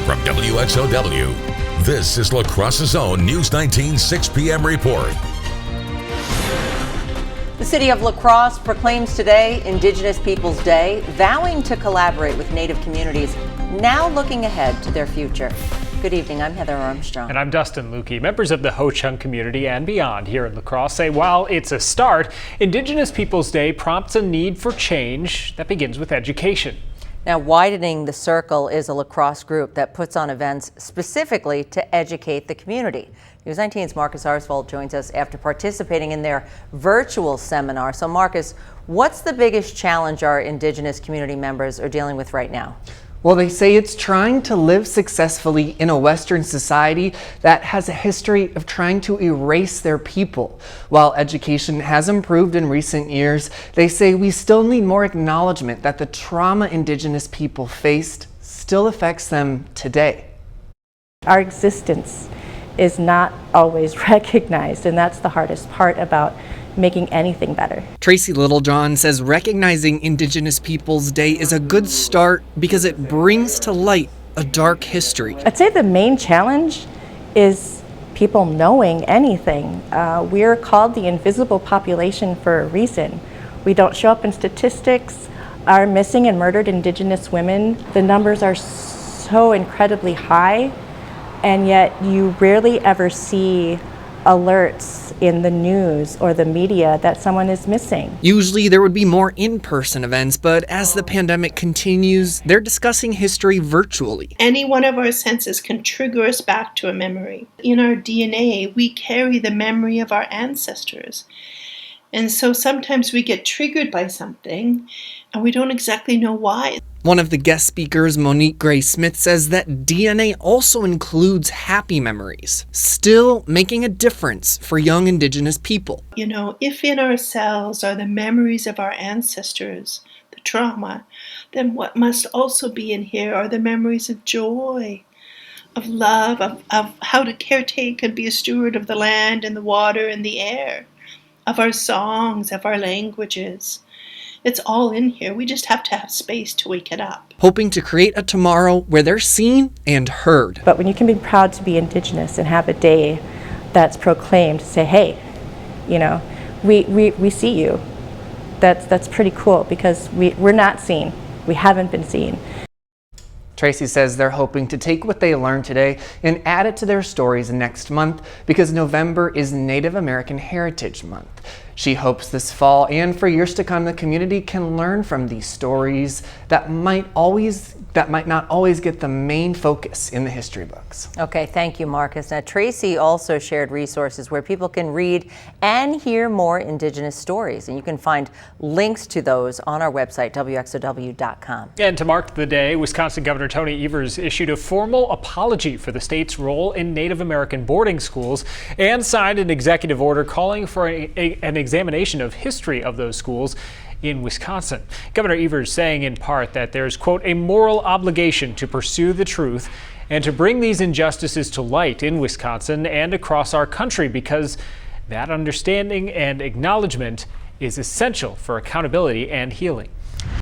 From WXOW, this is La Crosse's own News 19 6 p.m. report. The city of La Crosse proclaims today Indigenous Peoples Day, vowing to collaborate with Native communities, now looking ahead to their future. Good evening, I'm Heather Armstrong. And I'm Dustin Lukey. Members of the Ho-Chunk community and beyond here in La Crosse say while it's a start, Indigenous Peoples Day prompts a need for change that begins with education. Now, Widening the Circle is a La Crosse group that puts on events specifically to educate the community. News 19's Marcus Arsvold joins us after participating in their virtual seminar. So Marcus, what's the biggest challenge our Indigenous community members are dealing with right now? Well, they say it's trying to live successfully in a Western society that has a history of trying to erase their people. While education has improved in recent years, they say we still need more acknowledgement that the trauma Indigenous people faced still affects them today. Our existence is not always recognized, and that's the hardest part about making anything better. Tracy Littlejohn says recognizing Indigenous Peoples Day is a good start because it brings to light a dark history. I'd say the main challenge is people knowing anything. We're called the invisible population for a reason. We don't show up in statistics. Our missing and murdered Indigenous women, the numbers are so incredibly high, and yet you rarely ever see alerts in the news or the media that someone is missing. Usually there would be more in-person events, but as the pandemic continues, they're discussing history virtually. Any one of our senses can trigger us back to a memory. In our DNA, we carry the memory of our ancestors. And so sometimes we get triggered by something and we don't exactly know why. One of the guest speakers, Monique Smith, says that DNA also includes happy memories, still making a difference for young Indigenous people. You know, if in our cells are the memories of our ancestors, the trauma, then what must also be in here are the memories of joy, of love, of how to caretake and be a steward of the land and the water and the air, of our songs, of our languages. It's all in here. We just have to have space to wake it up. Hoping to create a tomorrow where they're seen and heard. But when you can be proud to be Indigenous and have a day that's proclaimed, say, hey, you know, we see you. That's pretty cool because we're not seen. We haven't been seen. Tracy says they're hoping to take what they learned today and add it to their stories next month because November is Native American Heritage Month. She hopes this fall and for years to come the community can learn from these stories that might not always get the main focus in the history books. Okay, thank you, Marcus. Now, Tracy also shared resources where people can read and hear more Indigenous stories, and you can find links to those on our website, WXOW.com. And to mark the day, Wisconsin Governor Tony Evers issued a formal apology for the state's role in Native American boarding schools and signed an executive order calling for an examination of history of those schools in Wisconsin. Governor Evers saying in part that there's, quote, a moral obligation to pursue the truth and to bring these injustices to light in Wisconsin and across our country because that understanding and acknowledgement is essential for accountability and healing.